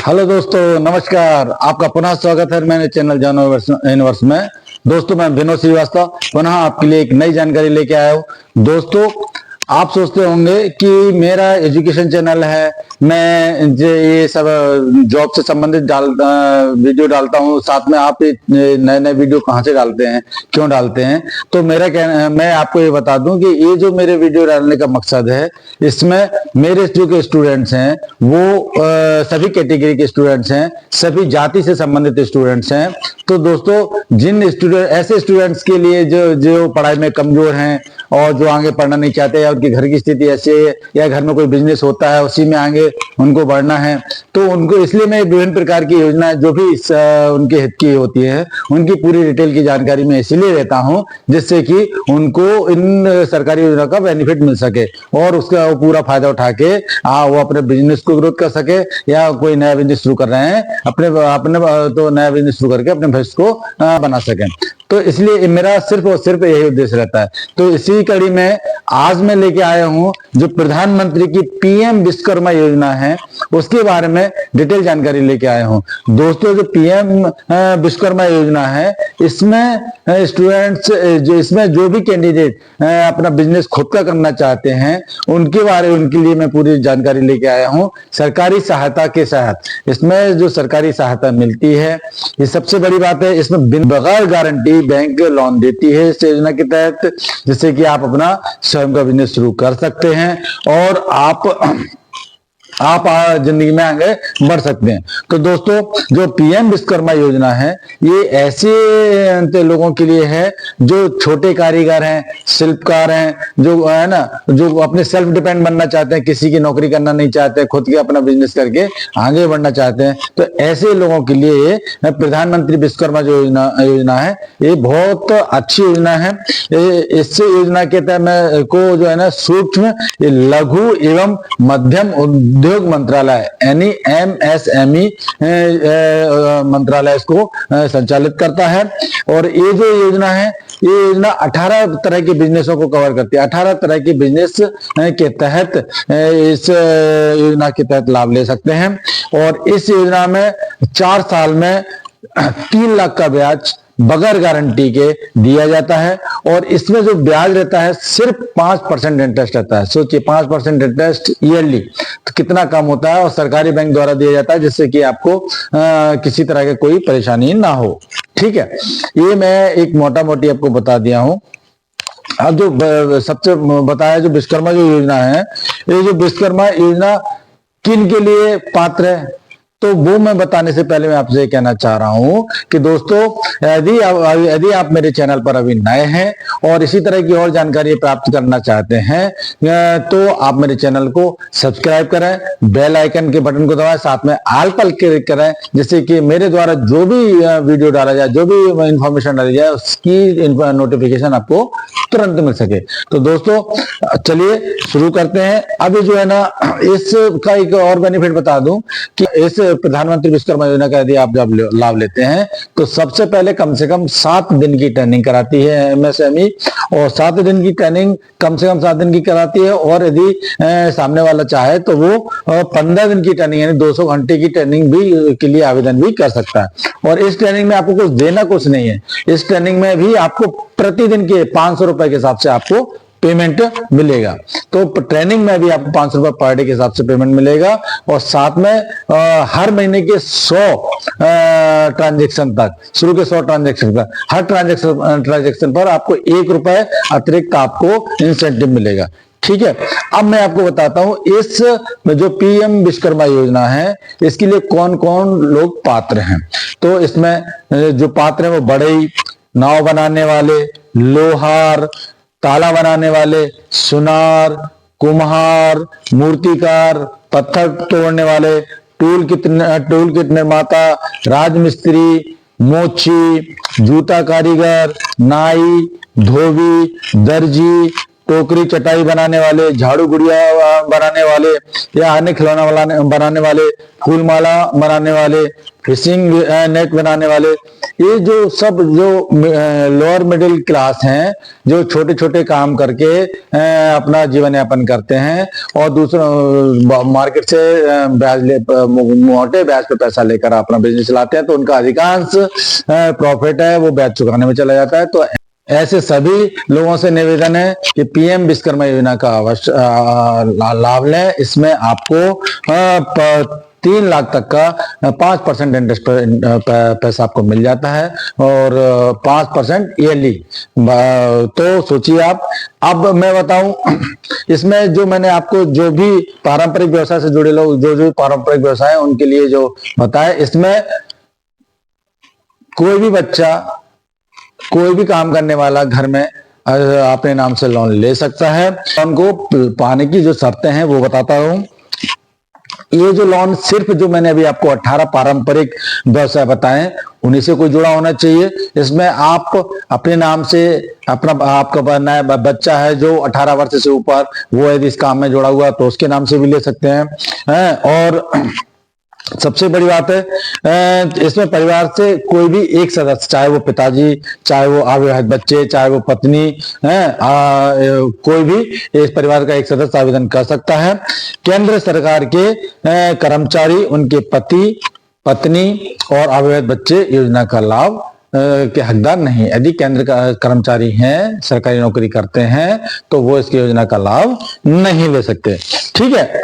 Hello दोस्तों, नमस्कार। आपका पुनः स्वागत है मेरे चैनल जानो यूनिवर्स में। दोस्तों, मैं विनोद श्रीवास्तव पुनः आपके लिए एक नई जानकारी लेके आया हूँ। दोस्तों, आप सोचते होंगे कि मेरा एजुकेशन चैनल है, मैं ये सब जॉब से संबंधित वीडियो डालता हूँ, साथ में आप नए नए वीडियो कहाँ से डालते हैं, क्यों डालते हैं। तो मैं आपको ये बता दूं कि ये जो मेरे वीडियो डालने का मकसद है, इसमें मेरे जो स्टूडेंट्स हैं वो सभी कैटेगरी के स्टूडेंट्स हैं, सभी जाति से संबंधित स्टूडेंट्स हैं। तो दोस्तों, जिन स्टूडेंट ऐसे स्टूडेंट्स के लिए जो जो पढ़ाई में कमजोर हैं और जो आगे पढ़ना नहीं चाहते, या उनके घर की स्थिति ऐसी है, या घर में कोई बिजनेस होता है उसी में आगे उनको बढ़ना है, तो उनको इसलिए मैं विभिन्न प्रकार की योजनाएं जो भी उनके हित की होती है उनकी पूरी डिटेल की जानकारी मैं इसीलिए देता हूं जिससे कि उनको इन सरकारी योजना का बेनिफिट मिल सके और उसका वो पूरा फायदा उठा के वो अपने बिजनेस को ग्रोथ कर सके, या कोई नया बिजनेस शुरू कर रहे हैं अपने अपने तो नया बिजनेस शुरू करके अपने भविष्य को बना सकें। तो इसलिए मेरा सिर्फ और सिर्फ यही उद्देश्य रहता है। तो इसी कड़ी में आज मैं लेके आया हूं जो प्रधानमंत्री की पीएम विश्वकर्मा योजना है उसके बारे में डिटेल जानकारी लेके आया हूं। दोस्तों, जो पीएम विश्वकर्मा योजना है, इसमें स्टूडेंट्स इसमें जो भी कैंडिडेट अपना बिजनेस खुद का करना चाहते हैं उनके लिए मैं पूरी जानकारी लेके आया हूं सरकारी सहायता के साथ। इसमें जो सरकारी सहायता मिलती है, ये सबसे बड़ी बात है, इसमें बगैर गारंटी बैंक लोन देती है इस योजना के तहत, जिससे कि आप अपना स्वयं का बिजनेस शुरू कर सकते हैं और आप जिंदगी में आगे बढ़ सकते हैं। तो दोस्तों, जो पीएम विश्वकर्मा योजना है ये ऐसे लोगों के लिए है जो छोटे कारीगर हैं, शिल्पकार हैं, जो है ना, जो अपने सेल्फ डिपेंड बनना चाहते हैं, किसी की नौकरी करना नहीं चाहते, खुद के अपना बिजनेस करके आगे बढ़ना चाहते हैं। तो ऐसे लोगों के लिए प्रधानमंत्री विश्वकर्मा जो योजना है ये बहुत अच्छी योजना है। इस योजना के तहत को जो है ना सूक्ष्म लघु एवं मध्यम उद्योग मंत्रालय यानी एमएसएमई मंत्रालय इसको संचालित करता है। और ये जो योजना है, ये योजना 18 तरह के बिजनेसों को कवर करती है। 18 तरह के बिजनेस के तहत इस योजना के तहत लाभ ले सकते हैं। और इस योजना में 4 साल में 3 लाख का ब्याज बगैर गारंटी के दिया जाता है। और इसमें जो ब्याज रहता है सिर्फ 5% इंटरेस्ट रहता है। सोचिए, 5% इंटरेस्ट ईयरली, तो कितना कम होता है, और सरकारी बैंक द्वारा दिया जाता है जिससे कि आपको किसी तरह की कोई परेशानी ना हो। ठीक है, ये मैं एक मोटा मोटी आपको बता दिया हूं। अब जो सबसे बताया जो विश्वकर्मा जो योजना है, ये जो विश्वकर्मा योजना किन के लिए पात्र है, तो वो मैं बताने से पहले मैं आपसे कहना चाह रहा हूं कि दोस्तों, यदि आप मेरे चैनल पर अभी नए हैं और इसी तरह की और जानकारी प्राप्त करना चाहते हैं तो आप मेरे चैनल को सब्सक्राइब करें, बेल आइकन के बटन को दबाएं, साथ में ऑल पर क्लिक करें, जिससे कि मेरे द्वारा जो भी वीडियो डाला जाए, जो भी इंफॉर्मेशन डाली जाए, उसकी नोटिफिकेशन आपको तुरंत मिल सके। तो दोस्तों, चलिए शुरू करते हैं। अभी जो है ना, इसका एक और बेनिफिट बता दूं कि इस प्रधानमंत्री विश्वकर्मा योजना का यदि आप जब लाभ लेते हैं तो सबसे पहले कम से कम 7 दिन की ट्रेनिंग कराती है एमएसएमई, और 7 दिन की ट्रेनिंग कम से कम 7 दिन की कराती है। और यदि सामने वाला चाहे तो वो 15 दिन की ट्रेनिंग यानी 200 घंटे की ट्रेनिंग भी के लिए आवेदन भी कर सकता है। और इस ट्रेनिंग में आपको कुछ देना कुछ नहीं है। इस ट्रेनिंग में भी आपको प्रतिदिन के 500 रुपए के हिसाब से आपको पेमेंट मिलेगा। तो ट्रेनिंग में भी आपको 500 रुपए पर डे के हिसाब से पेमेंट मिलेगा। और साथ में हर महीने के 100 ट्रांजेक्शन तक, शुरू के 100 ट्रांजेक्शन तक, हर ट्रांजेक्शन पर आपको 1 रुपए अतिरिक्त आपको इंसेंटिव मिलेगा। ठीक है, अब मैं आपको बताता हूं इस जो पीएम विश्वकर्मा योजना है इसके लिए कौन कौन लोग पात्र हैं। तो इसमें जो पात्र हैं वो बढ़ई, नाव बनाने वाले, लोहार, ताला बनाने वाले, सुनार, कुम्हार, मूर्तिकार, पत्थर तोड़ने वाले, टूल किट निर्माता, राजमिस्त्री, मोची, जूता कारीगर, नाई, धोबी, दर्जी, टोकरी चटाई बनाने वाले, झाड़ू गुड़िया बनाने वाले या अन्य खिलौना बनाने वाले, फूल माला बनाने वाले, फिशिंग नेट बनाने वाले, ये जो सब जो लोअर मिडिल क्लास हैं, जो छोटे छोटे काम करके अपना जीवन यापन करते हैं और दूसरा मार्केट से मोटे ब्याज पे पैसा लेकर अपना बिजनेस चलाते हैं, तो उनका अधिकांश प्रॉफिट है वो ब्याज चुकाने में चला जाता है। तो ऐसे सभी लोगों से निवेदन है कि पीएम विश्वकर्मा योजना का अवश्य लाभ लें। इसमें आपको 3 लाख तक का 5% इंटरेस्ट पैसा आपको मिल जाता है और 5% ईयरली। तो सोचिए आप। अब मैं बताऊं, इसमें जो मैंने आपको जो भी पारंपरिक व्यवसाय से जुड़े लोग, जो पारंपरिक व्यवसाय है उनके लिए जो बताया, इसमें कोई भी बच्चा, कोई भी काम करने वाला घर में अपने नाम से लोन ले सकता है। लोन को पाने की जो शर्तें हैं वो बताता हूं। ये जो लोन सिर्फ जो मैंने अभी आपको 18 पारंपरिक व्यवसाय बताए उन्हीं से कोई जुड़ा होना चाहिए। इसमें आप अपने नाम से आपका नया बच्चा है जो 18 वर्ष से ऊपर, वो यदि इस काम में जुड़ा हुआ तो उसके नाम से भी ले सकते हैं। और सबसे बड़ी बात है, इसमें परिवार से कोई भी एक सदस्य, चाहे वो पिताजी, चाहे वो अविवाहित बच्चे, चाहे वो पत्नी है, कोई भी इस परिवार का एक सदस्य आवेदन कर सकता है। केंद्र सरकार के कर्मचारी, उनके पति, पत्नी और अविवाहित बच्चे योजना का लाभ के हकदार नहीं। यदि केंद्र का कर्मचारी हैं, सरकारी नौकरी करते हैं, तो वो इसकी योजना का लाभ नहीं ले सकते। ठीक है।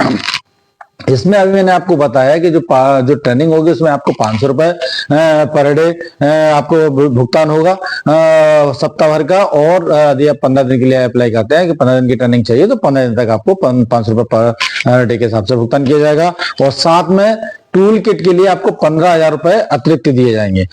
इसमें अभी मैंने आपको बताया कि जो ट्रेनिंग होगी उसमें आपको 500 रुपए पर डे आपको भुगतान होगा सप्ताह भर का। और यदि आप 15 दिन के लिए अप्लाई करते हैं कि 15 दिन की ट्रेनिंग चाहिए, तो 15 दिन तक आपको 500 रुपए पर डे के हिसाब से भुगतान किया जाएगा। और साथ में टूल किट के लिए आपको 15,000 रुपए अतिरिक्त दिए जाएंगे,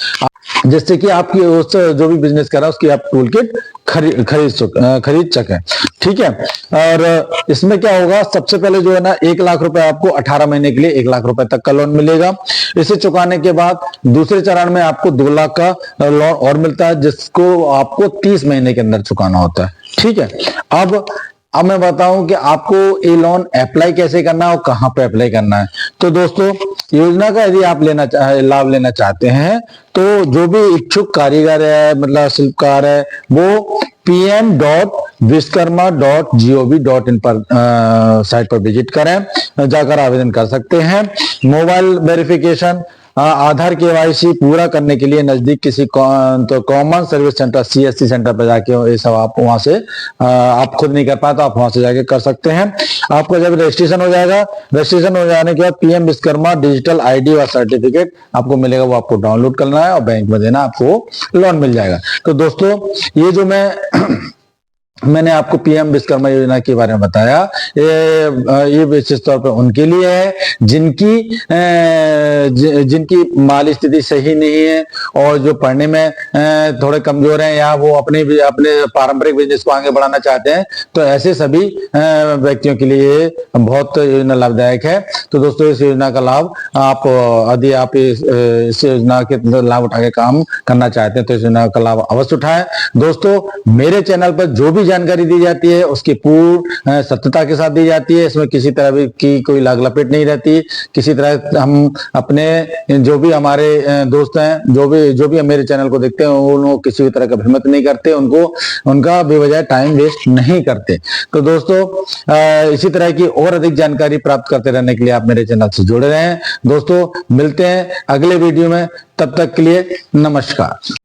जिससे कि आपकी उस जो भी बिजनेस कर रहा है उसकी आप टूल किट खरीद सकें। ठीक है। और इसमें क्या होगा, सबसे पहले जो है ना 1 लाख रुपए आपको 18 महीने के लिए 1 लाख रुपए तक का लोन मिलेगा। इसे चुकाने के बाद दूसरे चरण में आपको 2 लाख का लोन और मिलता है, जिसको आपको 30 महीने के अंदर चुकाना होता है। ठीक है। अब मैं बताऊं कि आपको ये लोन अप्लाई कैसे करना है और कहां पे अप्लाई करना है। तो दोस्तों, योजना का यदि आप लाभ लेना चाहते हैं, तो जो भी इच्छुक कारीगर है, मतलब शिल्पकार है, वो pm.vishkarma.gov.in पर साइट पर विजिट करें, जाकर आवेदन कर सकते हैं। मोबाइल वेरिफिकेशन, आधार केवाईसी पूरा करने के लिए नजदीक किसी तो common service centre, CSC centre पर जाके ये सब आप वहां से आप खुद नहीं कर पाए तो आप वहां से जाके कर सकते हैं। आपका जब रजिस्ट्रेशन हो जाएगा, रजिस्ट्रेशन हो जाने के बाद पीएम विश्वकर्मा डिजिटल ID और सर्टिफिकेट आपको मिलेगा, वो आपको डाउनलोड करना है और बैंक में देना, आपको लोन मिल जाएगा। तो दोस्तों, ये जो मैंने आपको पीएम विश्वकर्मा योजना के बारे में बताया, ये विशेष तौर पर उनके लिए है जिनकी माली स्थिति सही नहीं है और जो पढ़ने में थोड़े कमजोर हैं, या वो अपने पारंपरिक बिजनेस को आगे बढ़ाना चाहते हैं। तो ऐसे सभी व्यक्तियों के लिए बहुत योजना लाभदायक है। तो दोस्तों, इस योजना का लाभ आप, यदि आप इस योजना के लाभ उठा के काम करना चाहते हैं, तो इस योजना का लाभ अवश्य उठाएं। दोस्तों, मेरे चैनल पर जो भी जानकारी दी जाती है उसकी पूर्ण सत्यता के साथ दी जाती है। इसमें किसी तरह की कोई लाग लपेट नहीं रहती। किसी तरह हम अपने जो भी हमारे दोस्त हैं, जो भी मेरे चैनल को देखते हैं, उनको किसी भी तरह का भ्रमित नहीं करते, उनका बेवजह टाइम वेस्ट नहीं करते। तो दोस्तों, इसी तरह की और अधिक जानकारी प्राप्त करते रहने के लिए आप मेरे चैनल से जुड़े रहें। दोस्तों, मिलते हैं अगले वीडियो में, तब तक के लिए नमस्कार।